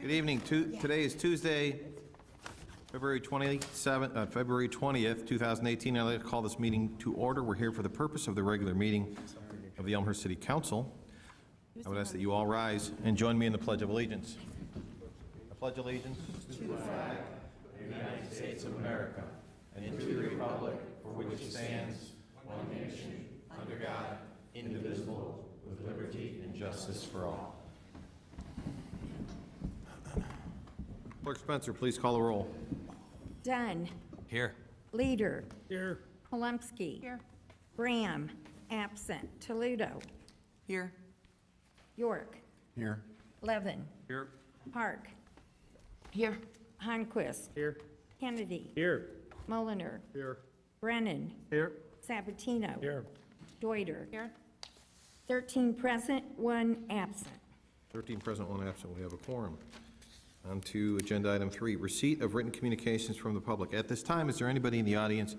Good evening. Today is Tuesday, February 20th, 2018. I'd like to call this meeting to order. We're here for the purpose of the regular meeting of the Elmhurst City Council. I would ask that you all rise and join me in the Pledge of Allegiance. I pledge allegiance to the flag of the United States of America and to the republic for which it stands, one nation, under God, indivisible, with liberty and justice for all. Clerk Spencer, please call the roll. Dunn. Here. Leader. Here. Holumsky. Here. Graham. Absent. Toledo. Here. York. Here. Levin. Here. Park. Here. Honquist. Here. Kennedy. Here. Mulliner. Here. Brennan. Here. Sabatino. Here. Deuter. Here. 13 present, 1 absent. 13 present, 1 absent. We have a quorum. On to agenda item 3, receipt of written communications from the public. At this time, is there anybody in the audience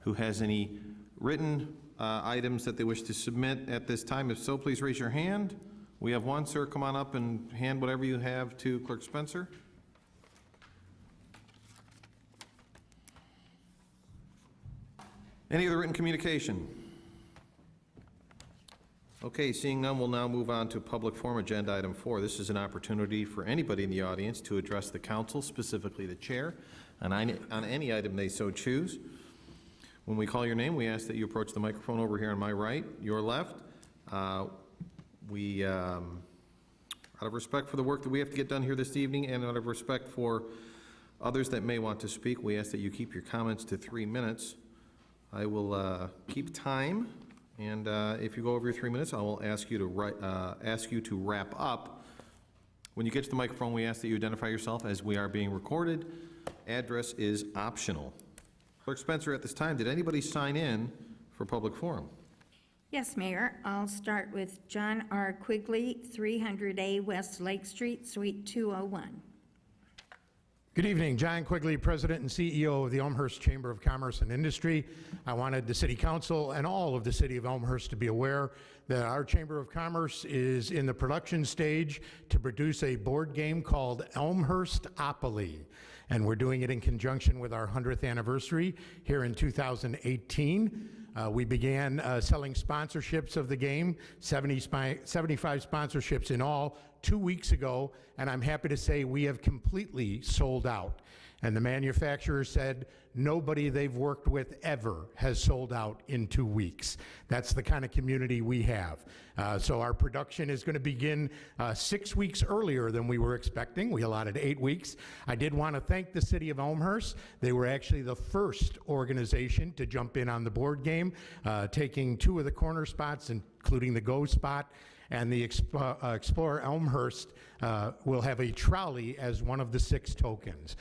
who has any written items that they wish to submit at this time? If so, please raise your hand. We have one. Sir, come on up and hand whatever you have to Clerk Spencer. Any other written communication? Okay, seeing none, we'll now move on to public forum agenda item 4. This is an opportunity for anybody in the audience to address the council, specifically the chair, on any item they so choose. When we call your name, we ask that you approach the microphone over here on my right, your left. Out of respect for the work that we have to get done here this evening and out of respect for others that may want to speak, we ask that you keep your comments to 3 minutes. I will keep time. And if you go over your 3 minutes, I will ask you to wrap up. When you get to the microphone, we ask that you identify yourself as we are being recorded. Address is optional. Clerk Spencer, at this time, did anybody sign in for public forum? Yes, Mayor. I'll start with John R. Quigley, 300A West Lake Street, Suite 201. Good evening, John Quigley, President and CEO of the Elmhurst Chamber of Commerce and Industry. I wanted the City Council and all of the City of Elmhurst to be aware that our Chamber of Commerce is in the production stage to produce a board game called Elmhurstopoly. And we're doing it in conjunction with our 100th anniversary here in 2018. We began selling sponsorships of the game, 75 sponsorships in all, 2 weeks ago, and I'm happy to say we have completely sold out. And the manufacturer said nobody they've worked with ever has sold out in 2 weeks. That's the kind of community we have. So our production is going to begin 6 weeks earlier than we were expecting. We allotted 8 weeks. I did want to thank the City of Elmhurst. They were actually the first organization to jump in on the board game, taking 2 of the corner spots, including the Go spot. And the Explorer Elmhurst will have a trolley as one of the 6 tokens.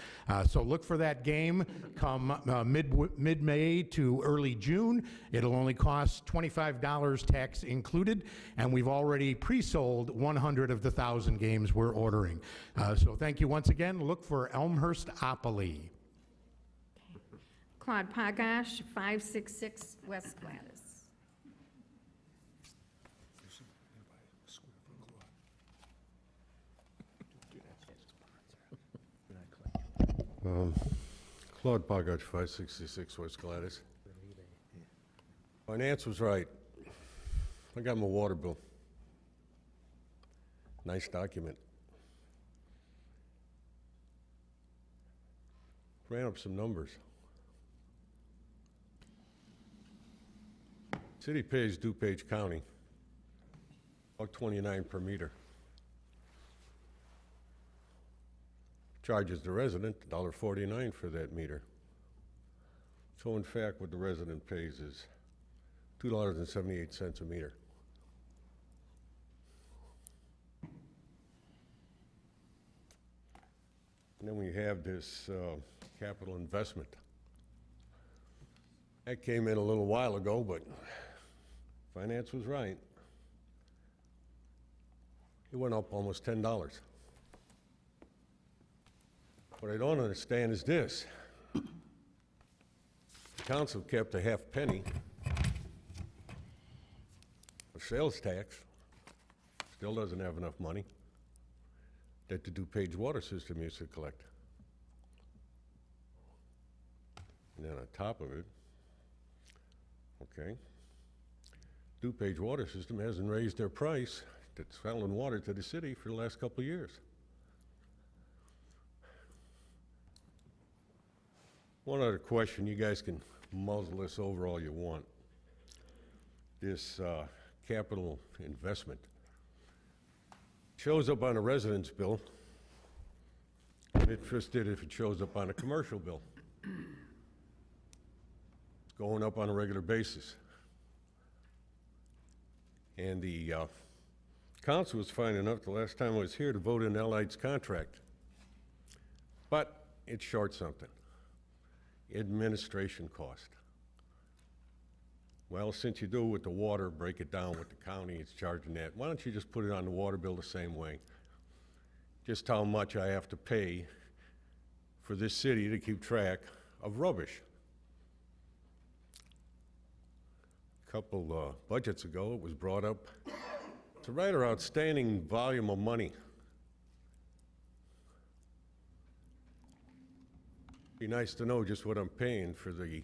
So look for that game come mid-May to early June. It'll only cost $25, tax included, and we've already pre-sold 100 of the 1,000 games we're ordering. So thank you once again. Look for Elmhurstopoly. Claude Pagash, 566 West Gladys. Claude Pagash, 566 West Gladys. Finance was right. I got my water bill. Nice document. Ran up some numbers. City pays DuPage County about $29 per meter. Charges the resident $1.49 for that meter. So in fact, what the resident pays is $2.78 a meter. And then we have this capital investment. That came in a little while ago, but finance was right. It went up almost $10. What I don't understand is this. The council kept a half penny for sales tax, still doesn't have enough money. that the DuPage water system used to collect. And then on top of it, okay, DuPage water system hasn't raised their price that's selling water to the city for the last couple of years. One other question, you guys can muzzle this over all you want. This capital investment shows up on a residence bill. I'm interested if it shows up on a commercial bill. It's going up on a regular basis. And the council was fine enough the last time I was here to vote in Allied's contract. But it's short something. Administration cost. Well, since you do it with the water, break it down with the county, it's charging that. Why don't you just put it on the water bill the same way? Just how much I have to pay for this city to keep track of rubbish. A couple budgets ago, it was brought up to write our outstanding volume of money. Be nice to know just what I'm paying for the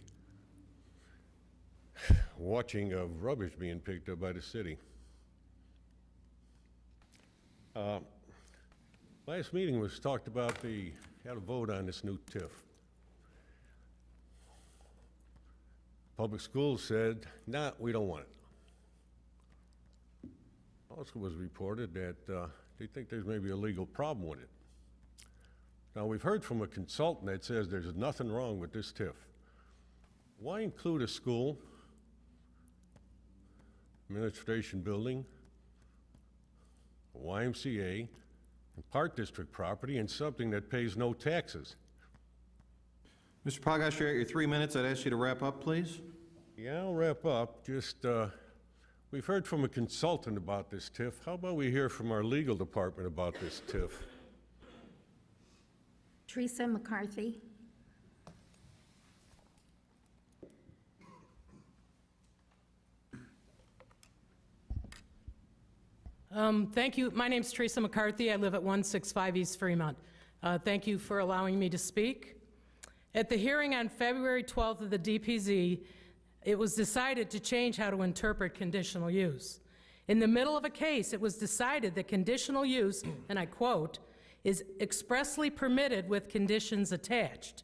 watching of rubbish being picked up by the city. Last meeting was talked about had a vote on this new TIF. Public schools said, nah, we don't want it. Also was reported that they think there's maybe a legal problem with it. Now, we've heard from a consultant that says there's nothing wrong with this TIF. Why include a school, administration building, a YMCA, and Park District property, and something that pays no taxes? Mr. Pagash, you're at your 3 minutes. I'd ask you to wrap up, please. Yeah, I'll wrap up. Just, we've heard from a consultant about this TIF. How about we hear from our legal department about this TIF? Teresa McCarthy. Thank you. My name's Teresa McCarthy. I live at 165 East Fremont. Thank you for allowing me to speak. At the hearing on February 12th of the DPZ, it was decided to change how to interpret conditional use. In the middle of a case, it was decided that conditional use, and I quote, is expressly permitted with conditions attached.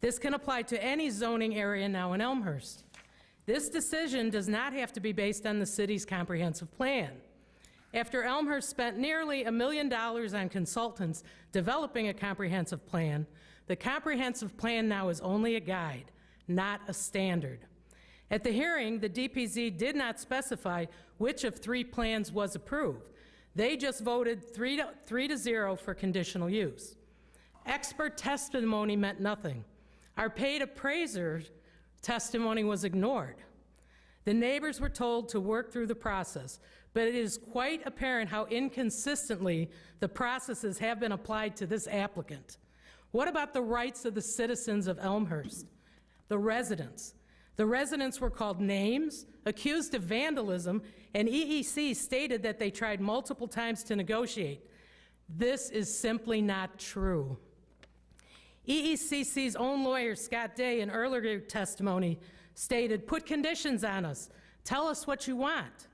This can apply to any zoning area now in Elmhurst. This decision does not have to be based on the city's comprehensive plan. After Elmhurst spent nearly $1 million on consultants developing a comprehensive plan, the comprehensive plan now is only a guide, not a standard. At the hearing, the DPZ did not specify which of 3 plans was approved. They just voted 3-0 for conditional use. Expert testimony meant nothing. Our paid appraiser's testimony was ignored. The neighbors were told to work through the process, but it is quite apparent how inconsistently the processes have been applied to this applicant. What about the rights of the citizens of Elmhurst? The residents. The residents were called names, accused of vandalism, and EEC stated that they tried multiple times to negotiate. This is simply not true. EECC's own lawyer, Scott Day, in earlier testimony stated, "Put conditions on us. Tell us what you want."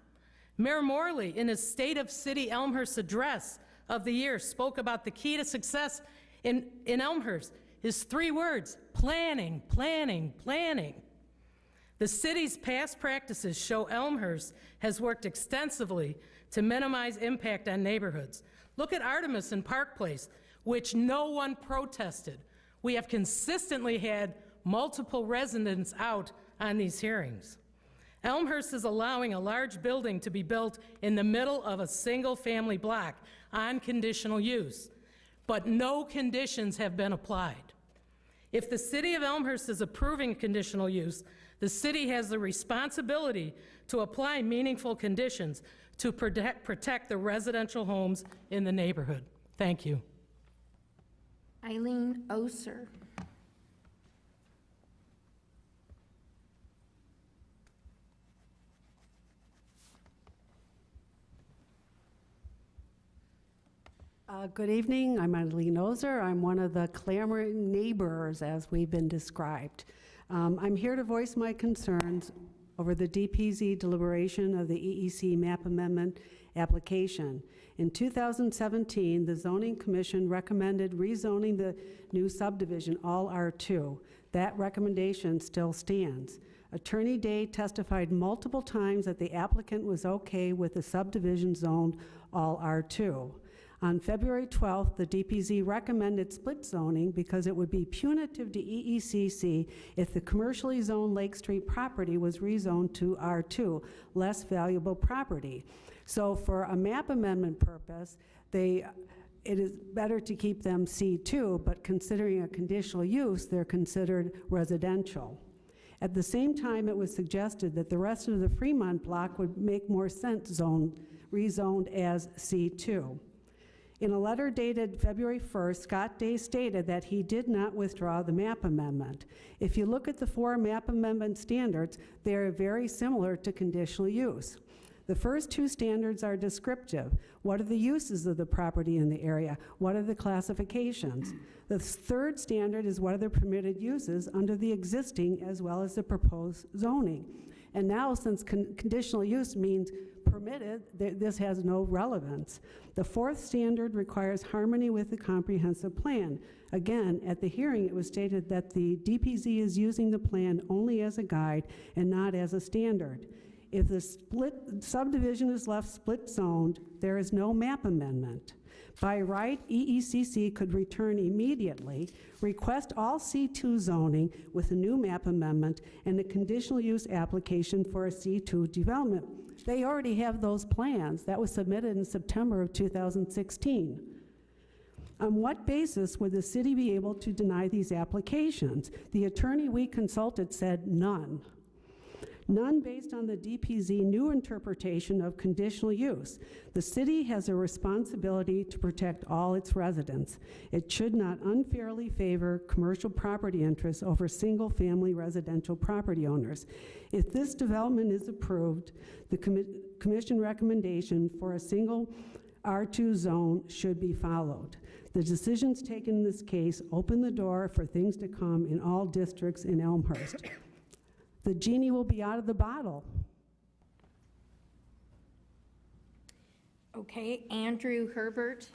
Mayor Morley, in his State of City Elmhurst address of the year, spoke about the key to success in Elmhurst. His 3 words, planning, planning, planning. The city's past practices show Elmhurst has worked extensively to minimize impact on neighborhoods. Look at Artemis and Park Place, which no one protested. We have consistently had multiple residents out on these hearings. Elmhurst is allowing a large building to be built in the middle of a single-family block on conditional use, but no conditions have been applied. If the city of Elmhurst is approving conditional use, the city has the responsibility to apply meaningful conditions to protect the residential homes in the neighborhood. Thank you. Eileen Oser. Good evening. I'm Eileen Ozer. I'm one of the clamoring neighbors, as we've been described. I'm here to voice my concerns over the DPZ deliberation of the EEC map amendment application. In 2017, the Zoning Commission recommended rezoning the new subdivision all R2. That recommendation still stands. Attorney Day testified multiple times that the applicant was okay with the subdivision zoned all R2. On February 12th, the DPZ recommended split zoning because it would be punitive to EECC if the commercially zoned Lake Street property was rezoned to R2, less valuable property. So for a map amendment purpose, it is better to keep them C2, but considering a conditional use, they're considered residential. At the same time, it was suggested that the rest of the Fremont block would make more sense rezoned as C2. In a letter dated February 1st, Scott Day stated that he did not withdraw the map amendment. If you look at the 4 map amendment standards, they are very similar to conditional use. The first 2 standards are descriptive. What are the uses of the property in the area? What are the classifications? The third standard is what are the permitted uses under the existing as well as the proposed zoning. And now, since conditional use means permitted, this has no relevance. The fourth standard requires harmony with the comprehensive plan. Again, at the hearing, it was stated that the DPZ is using the plan only as a guide and not as a standard. If the subdivision is left split zoned, there is no map amendment. By right, EECC could return immediately, request all C2 zoning with a new map amendment and a conditional use application for a C2 development. They already have those plans. That was submitted in September of 2016. On what basis would the city be able to deny these applications? The attorney we consulted said none. None based on the DPZ new interpretation of conditional use. The city has a responsibility to protect all its residents. It should not unfairly favor commercial property interests over single-family residential property owners. If this development is approved, the commission recommendation for a single R2 zone should be followed. The decisions taken in this case open the door for things to come in all districts in Elmhurst. The genie will be out of the bottle. Okay, Andrew Herbert.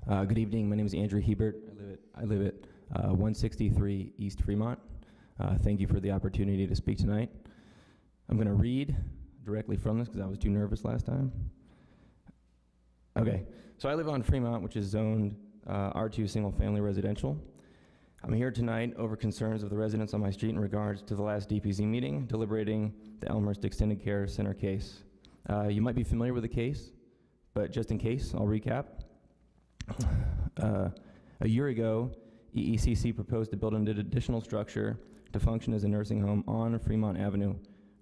Good evening. My name is Andrew Hebert. I live at 163 East Fremont. Thank you for the opportunity to speak tonight. I'm going to read directly from this because I was too nervous last time. Okay, so I live on Fremont, which is zoned R2 single-family residential. I'm here tonight over concerns of the residents on my street in regards to the last DPZ meeting deliberating the Elmhurst Extended Care Center case. You might be familiar with the case, but just in case, I'll recap. A year ago, EECC proposed to build an additional structure to function as a nursing home on Fremont Avenue.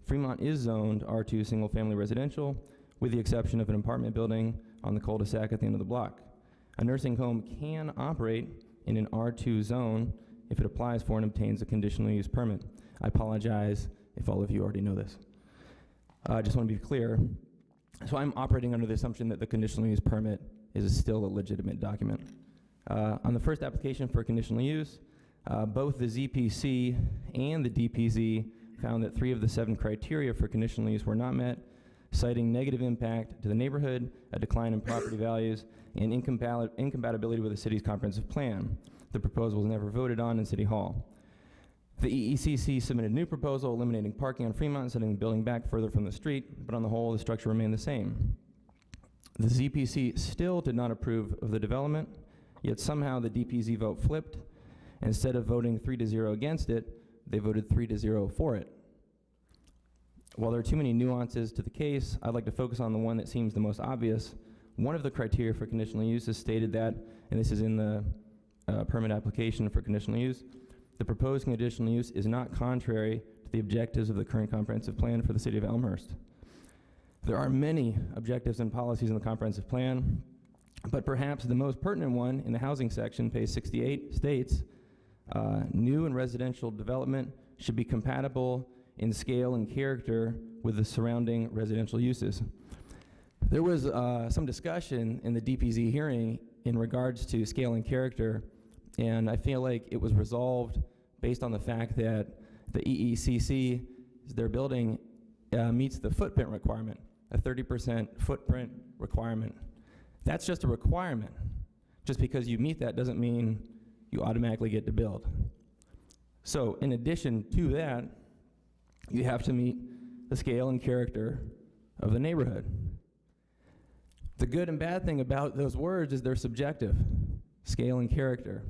Fremont is zoned R2 single-family residential, with the exception of an apartment building on the cul-de-sac at the end of the block. A nursing home can operate in an R2 zone if it applies for and obtains a conditional use permit. I apologize if all of you already know this. I just want to be clear. So I'm operating under the assumption that the conditional use permit is still a legitimate document. On the first application for conditional use, both the ZPC and the DPZ found that 3 of the 7 criteria for conditional use were not met, citing negative impact to the neighborhood, a decline in property values, and incompatibility with the city's comprehensive plan. The proposal was never voted on in City Hall. The EECC submitted a new proposal eliminating parking on Fremont, setting the building back further from the street, but on the whole, the structure remained the same. The ZPC still did not approve of the development, yet somehow the DPZ vote flipped. Instead of voting 3-0 against it, they voted 3-0 for it. While there are too many nuances to the case, I'd like to focus on the one that seems the most obvious. One of the criteria for conditional use is stated that, and this is in the permit application for conditional use, the proposed conditional use is not contrary to the objectives of the current comprehensive plan for the city of Elmhurst. There are many objectives and policies in the comprehensive plan, but perhaps the most pertinent one in the housing section, page 68, states, New and residential development should be compatible in scale and character with the surrounding residential uses. There was some discussion in the DPZ hearing in regards to scale and character, and I feel like it was resolved based on the fact that the EECC, their building, meets the footprint requirement, a 30% footprint requirement. That's just a requirement. Just because you meet that doesn't mean you automatically get to build. So in addition to that, you have to meet the scale and character of the neighborhood. The good and bad thing about those words is they're subjective, scale and character.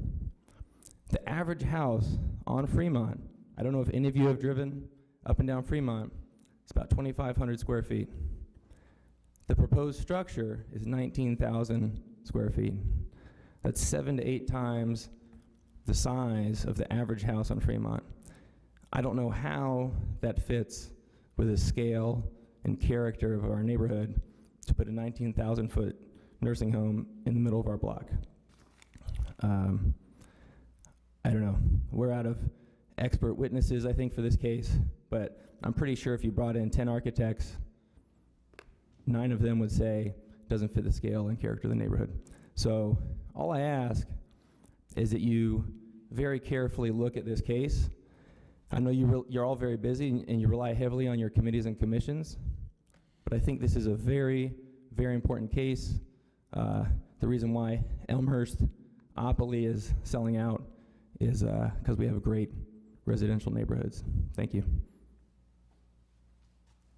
The average house on Fremont, I don't know if any of you have driven up and down Fremont, it's about 2,500 square feet. The proposed structure is 19,000 square feet. That's 7 to 8 times the size of the average house on Fremont. I don't know how that fits with the scale and character of our neighborhood to put a 19,000-foot nursing home in the middle of our block. I don't know. We're out of expert witnesses, I think, for this case, but I'm pretty sure if you brought in 10 architects, 9 of them would say doesn't fit the scale and character of the neighborhood. So all I ask is that you very carefully look at this case. I know you're all very busy and you rely heavily on your committees and commissions, but I think this is a very, very important case. The reason why Elmhurst Opoly is selling out is because we have great residential neighborhoods. Thank you.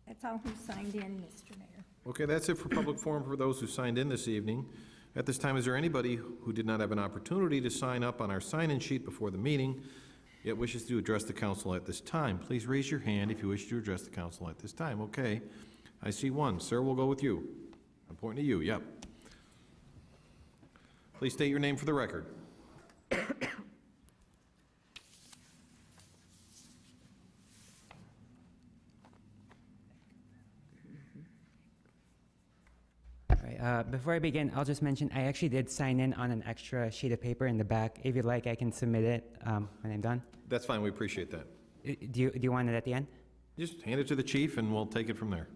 That's all who signed in, Mr. Mayor. Okay, that's it for public forum for those who signed in this evening. At this time, is there anybody who did not have an opportunity to sign up on our sign-in sheet before the meeting, yet wishes to address the council at this time? Please raise your hand if you wish to address the council at this time. Okay, I see one. Sir, we'll go with you. I'm pointing to you, yep. Please state your name for the record. Before I begin, I'll just mention I actually did sign in on an extra sheet of paper in the back. If you'd like, I can submit it when I'm done. That's fine, we appreciate that. Do you want it at the end? Just hand it to the chief and we'll take it from there.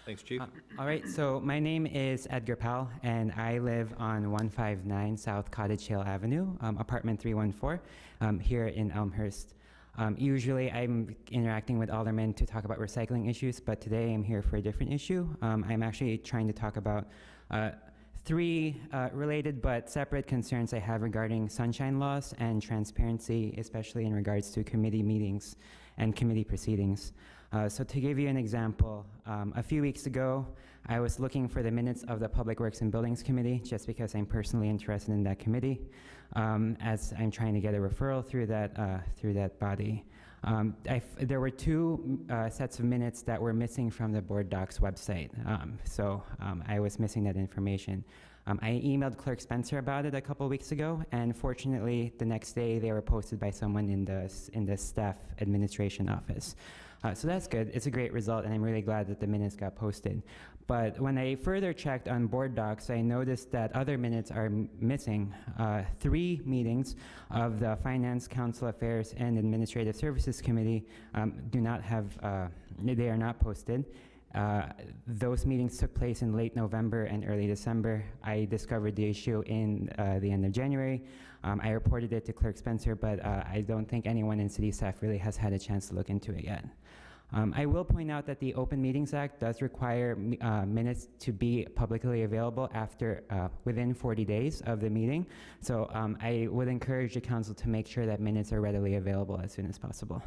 Thanks, Chief. All right, so my name is Edgar Powell, and I live on 159 South Cottage Hill Avenue, apartment 314, here in Elmhurst. Usually I'm interacting with aldermen to talk about recycling issues, but today I'm here for a different issue. I'm actually trying to talk about 3 related but separate concerns I have regarding sunshine laws and transparency, especially in regards to committee meetings and committee proceedings. So to give you an example, a few weeks ago, I was looking for the minutes of the Public Works and Buildings Committee, just because I'm personally interested in that committee, as I'm trying to get a referral through that body. There were 2 sets of minutes that were missing from the board docs website, so I was missing that information. I emailed Clerk Spencer about it a couple weeks ago, and fortunately, the next day they were posted by someone in the staff administration office. So that's good. It's a great result, and I'm really glad that the minutes got posted. But when I further checked on board docs, I noticed that other minutes are missing. 3 meetings of the Finance, Council Affairs, and Administrative Services Committee do not have, they are not posted. Those meetings took place in late November and early December. I discovered the issue in the end of January. I reported it to Clerk Spencer, but I don't think anyone in city staff really has had a chance to look into it yet. I will point out that the Open Meetings Act does require minutes to be publicly available after within 40 days of the meeting. So I would encourage the council to make sure that minutes are readily available as soon as possible.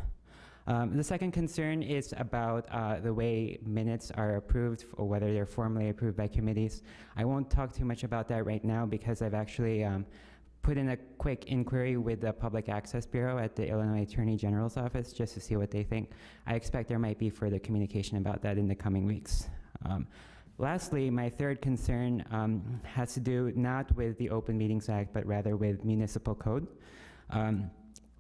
The second concern is about the way minutes are approved, or whether they're formally approved by committees. I won't talk too much about that right now because I've actually put in a quick inquiry with the Public Access Bureau at the Illinois Attorney General's office just to see what they think. I expect there might be further communication about that in the coming weeks. Lastly, my third concern has to do not with the Open Meetings Act, but rather with municipal code.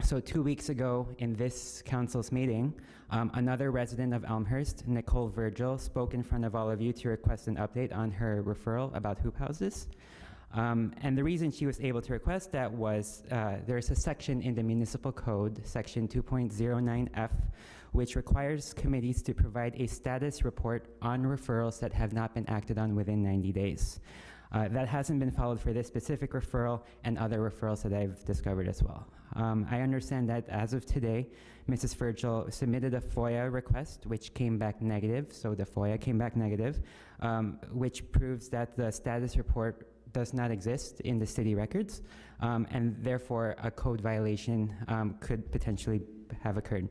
So 2 weeks ago in this council's meeting, another resident of Elmhurst, Nicole Virgil, spoke in front of all of you to request an update on her referral about hoop houses. And the reason she was able to request that was there's a section in the municipal code, section 2.09F, which requires committees to provide a status report on referrals that have not been acted on within 90 days. That hasn't been followed for this specific referral and other referrals that I've discovered as well. I understand that as of today, Mrs. Virgil submitted a FOIA request, which came back negative. So the FOIA came back negative, which proves that the status report does not exist in the city records, and therefore a code violation could potentially have occurred.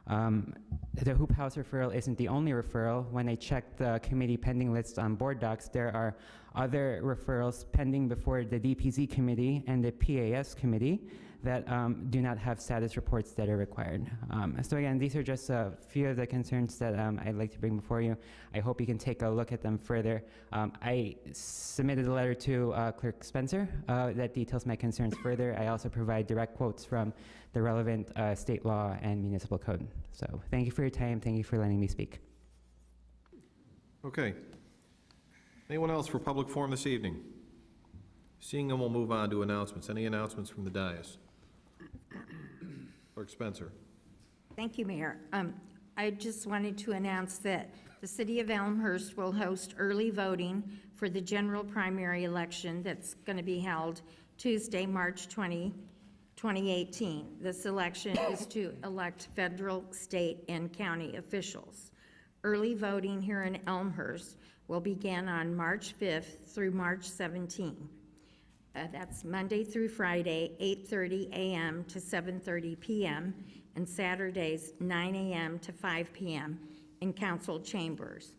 The Hoop House referral isn't the only referral. When I checked the committee pending list on board docs, there are other referrals pending before the DPZ committee and the PAS committee that do not have status reports that are required. So again, these are just a few of the concerns that I'd like to bring before you. I hope you can take a look at them further. I submitted a letter to Clerk Spencer that details my concerns further. I also provide direct quotes from the relevant state law and municipal code. So thank you for your time. Thank you for letting me speak. Okay. Anyone else for public forum this evening? Seeing them, we'll move on to announcements. Any announcements from the dais? Clerk Spencer. Thank you, Mayor. I just wanted to announce that the City of Elmhurst will host early voting for the general primary election that's going to be held Tuesday, March 20, 2018. This election is to elect federal, state, and county officials. Early voting here in Elmhurst will begin on March 5th through March 17th. That's Monday through Friday, 8:30 a.m. to 7:30 p.m., and Saturdays, 9 a.m. to 5 p.m. in council chambers.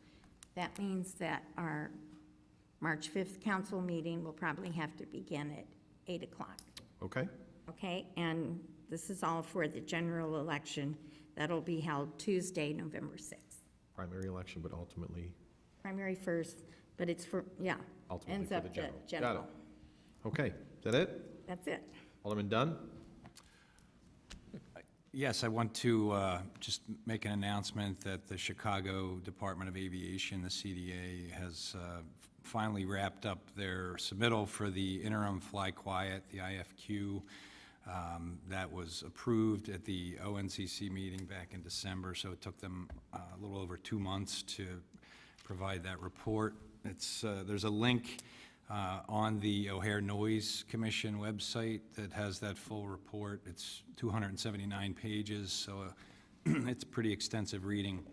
That means that our March 5th council meeting will probably have to begin at 8 o'clock. Okay. Okay, and this is all for the general election that'll be held Tuesday, November 6th. Primary election, but ultimately, Primary first, but it's for, yeah. ultimately ends for up the at general. general. Got it. Okay, is that it? That's it. Alderman Dunn? Yes, I want to just make an announcement that the Chicago Department of Aviation, the CDA, has finally wrapped up their submittal for the interim fly quiet, the IFQ. That was approved at the ONCC meeting back in December, so it took them a little over 2 months to provide that report. There's a link on the O'Hare Noise Commission website that has that full report. It's 279 pages, so it's pretty extensive reading.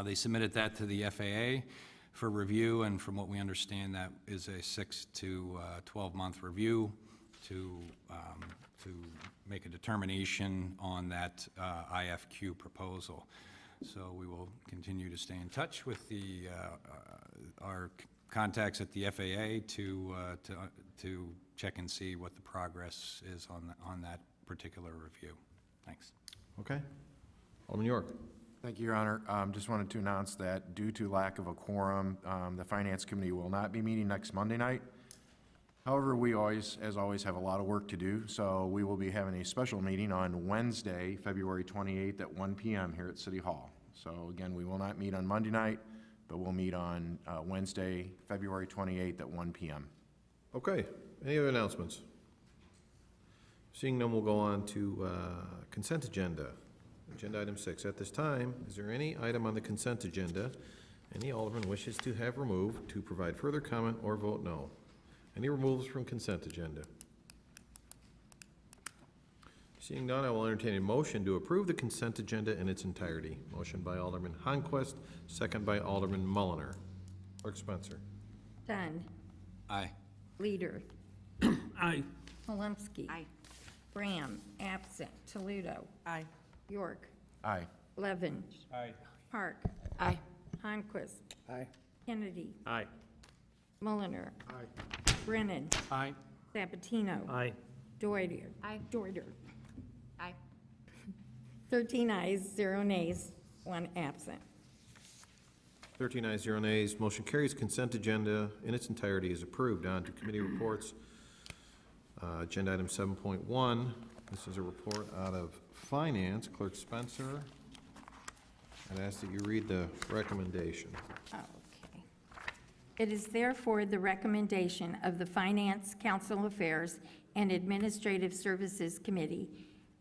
They submitted that to the FAA for review, and from what we understand, that is a 6 to 12-month review to make a determination on that IFQ proposal. So we will continue to stay in touch with our contacts at the FAA to check and see what the progress is on that particular review. Thanks. Okay. Alderman York? Thank you, Your Honor. Just wanted to announce that due to lack of a quorum, the Finance Committee will not be meeting next Monday night. However, we always, as always, have a lot of work to do, so we will be having a special meeting on Wednesday, February 28th at 1 p.m. here at City Hall. So again, we will not meet on Monday night, but we'll meet on Wednesday, February 28th at 1 p.m. Okay. Any other announcements? Seeing none, we'll go on to consent agenda. Agenda item 6. At this time, is there any item on the consent agenda any alderman wishes to have removed to provide further comment or vote no? Any removals from consent agenda? Seeing none, I will entertain a motion to approve the consent agenda in its entirety. Motion by Alderman Honquist, second by Alderman Mulliner. Clerk Spencer. Dunn. Aye. Leader. Aye. Holmesky. Aye. Graham, absent. Toledo. Aye. York. Aye. Levin. Aye. Park. Aye. Honquist. Aye. Kennedy. Aye. Mulliner. Aye. Brennan. Aye. Sabatino. Aye. Doiter. Aye. Doiter. Aye. 13 ayes, 0 nays, 1 absent. 13 ayes, 0 nays. Motion carries. Consent agenda in its entirety is approved. On to committee reports. Agenda item 7.1. This is a report out of Finance. Clerk Spencer, I'd ask that you read the recommendation. Okay. It is therefore the recommendation of the Finance, Council Affairs, and Administrative Services Committee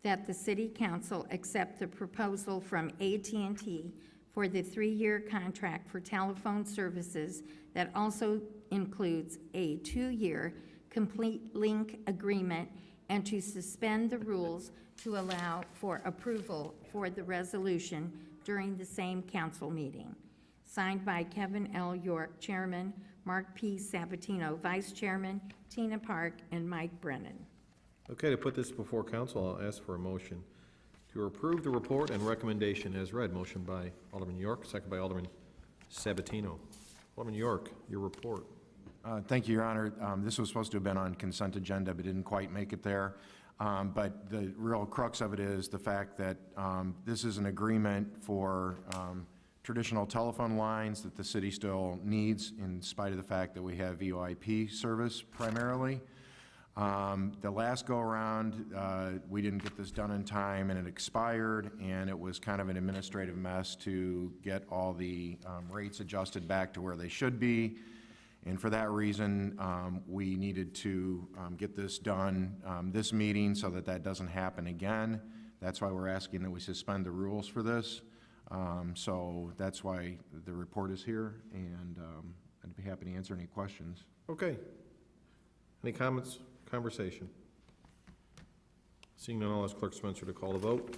that the City Council accept the proposal from AT&T for the 3-year contract for telephone services that also includes a 2-year complete link agreement, and to suspend the rules to allow for approval for the resolution during the same council meeting. Signed by Kevin L. York, Chairman, Mark P. Sabatino, Vice Chairman, Tina Park, and Mike Brennan. Okay, to put this before council, I'll ask for a motion to approve the report and recommendation as read. Motion by Alderman York, second by Alderman Sabatino. Alderman York, your report. Thank you, Your Honor. This was supposed to have been on consent agenda, but didn't quite make it there. But the real crux of it is the fact that this is an agreement for traditional telephone lines that the city still needs in spite of the fact that we have VoIP service primarily. The last go-around, we didn't get this done in time, and it expired, and it was kind of an administrative mess to get all the rates adjusted back to where they should be. And for that reason, we needed to get this done this meeting so that that doesn't happen again. That's why we're asking that we suspend the rules for this. So that's why the report is here, and I'd be happy to answer any questions. Okay. Any comments, conversation? Seeing none, I'll ask Clerk Spencer to call the vote.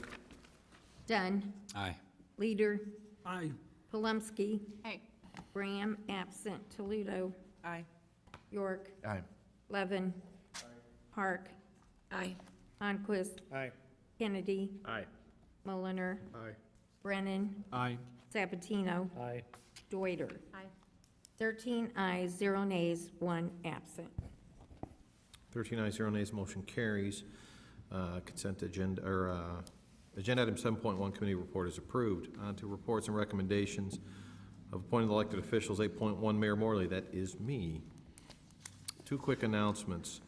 Dunn. Aye. Leader. Aye. Palumski. Aye. Graham, absent. Toledo. Aye. York. Aye. Levin. Park. Aye. Onquist. Aye. Kennedy. Aye. Mulliner. Aye. Brennan. Aye. Sabatino. Aye. Deuter. Aye. 13 ayes, 0 nays, 1 absent. 13 ayes, 0 nays, motion carries. Consent agenda, or agenda item 7.1, committee report is approved. On to reports and recommendations of appointed elected officials. 8.1, Mayor Morley, that is me. 2 quick announcements.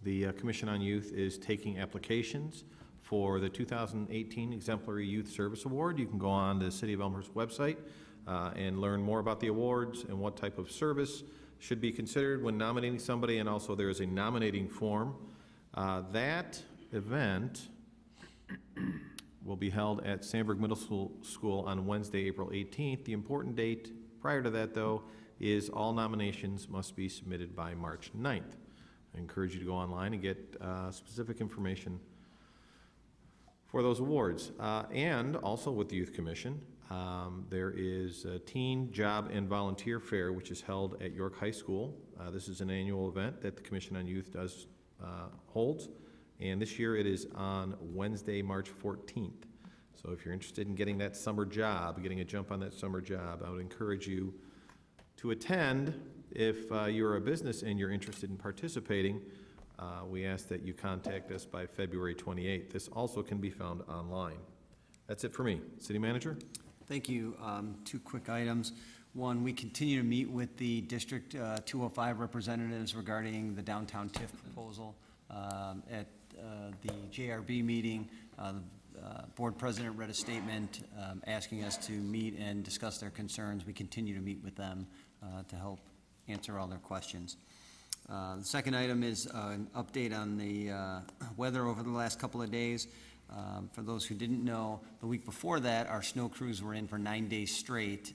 The Commission on Youth is taking applications for the 2018 Exemplary Youth Service Award. You can go on the City of Elmhurst website and learn more about the awards and what type of service should be considered when nominating somebody, and also there is a nominating form. That event will be held at Sandburg Middle School on Wednesday, April 18th. The important date prior to that, though, is all nominations must be submitted by March 9th. I encourage you to go online and get specific information for those awards. And also with the Youth Commission, there is a Teen Job and Volunteer Fair, which is held at York High School. This is an annual event that the Commission on Youth holds, and this year it is on Wednesday, March 14th. So if you're interested in getting that summer job, getting a jump on that summer job, I would encourage you to attend. If you're a business and you're interested in participating, we ask that you contact us by February 28th. This also can be found online. That's it for me. City Manager? Thank you. 2 quick items. One, we continue to meet with the District 205 representatives regarding the downtown TIF proposal. At the JRB meeting, the board president read a statement asking us to meet and discuss their concerns. We continue to meet with them to help answer all their questions. The second item is an update on the weather over the last couple of days. For those who didn't know, the week before that, our snow crews were in for 9 days straight,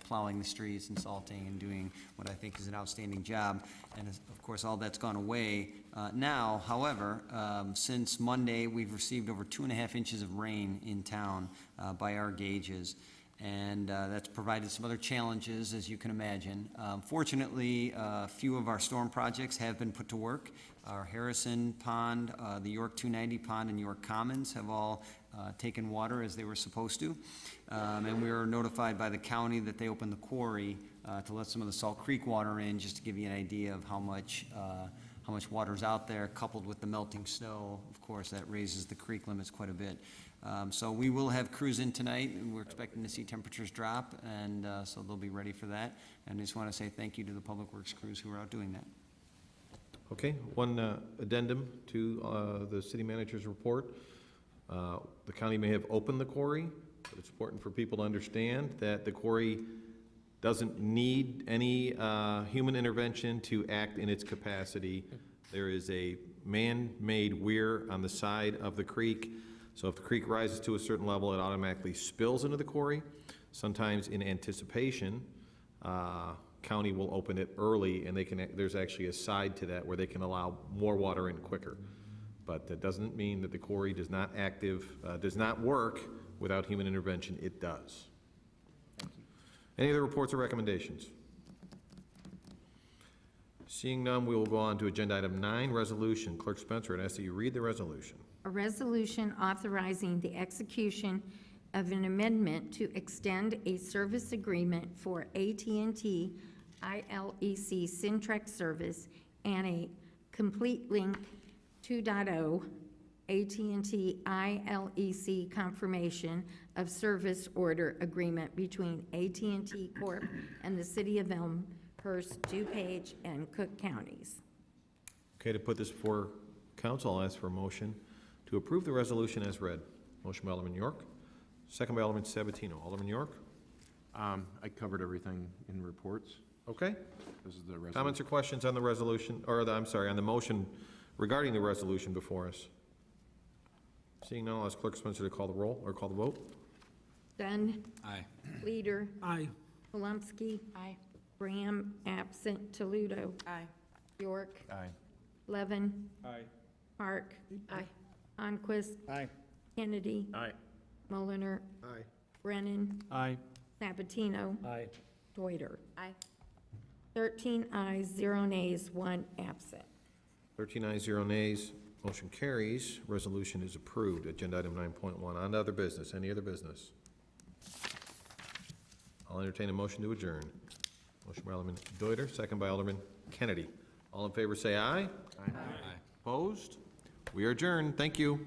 plowing the streets and salting and doing what I think is an outstanding job. And of course, all that's gone away now. However, since Monday, we've received over 2.5 inches of rain in town by our gauges. And that's provided some other challenges, as you can imagine. Fortunately, a few of our storm projects have been put to work. Our Harrison Pond, the York 290 Pond, and York Commons have all taken water as they were supposed to. And we were notified by the county that they opened the quarry to let some of the Salt Creek water in, just to give you an idea of how much water's out there, coupled with the melting snow. Of course, that raises the creek limits quite a bit. So we will have crews in tonight, and we're expecting to see temperatures drop, and so they'll be ready for that. And I just want to say thank you to the Public Works crews who are out doing that. Okay, one addendum to the city manager's report. The county may have opened the quarry, But it's important for people to understand that the quarry doesn't need any human intervention to act in its capacity. There is a man-made weir on the side of the creek, so if the creek rises to a certain level, it automatically spills into the quarry. Sometimes in anticipation, county will open it early, and there's actually a side to that where they can allow more water in quicker. But that doesn't mean that the quarry does not work without human intervention. It does. Any other reports or recommendations? Seeing none, we will go on to agenda item 9, resolution. Clerk Spencer, I'd ask that you read the resolution. A resolution authorizing the execution of an amendment to extend a service agreement for AT&T ILEC Syntrex service and a Complete Link 2.0 AT&T ILEC confirmation of service order agreement between AT&T Corp. And the City of Elmhurst, DuPage, and Cook counties. Okay, to put this before council, I'll ask for a motion to approve the resolution as read. Motion by Alderman York, second by Alderman Sabatino. Alderman York? I covered everything in reports. Okay. This is the resolution. Comments or questions on the resolution, or on the motion regarding the resolution before us? Seeing none, I'll ask Clerk Spencer to call the roll, or call the vote. Dunn. Aye. Leader. Aye. Palumski. Aye. Graham, absent. Toledo. Aye. York. Aye. Levin. Aye. Park. Aye. Onquist. Aye. Kennedy. Aye. Mulliner. Aye. Brennan. Aye. Sabatino. Aye. Deuter. Aye. 13 ayes, 0 nays, 1 absent. 13 ayes, 0 nays. Motion carries. Resolution is approved. Agenda item 9.1. On to other business. Any other business? I'll entertain a motion to adjourn. Motion by Alderman Deuter, second by Alderman Kennedy. All in favor say aye. Aye. Opposed? We are adjourned. Thank you.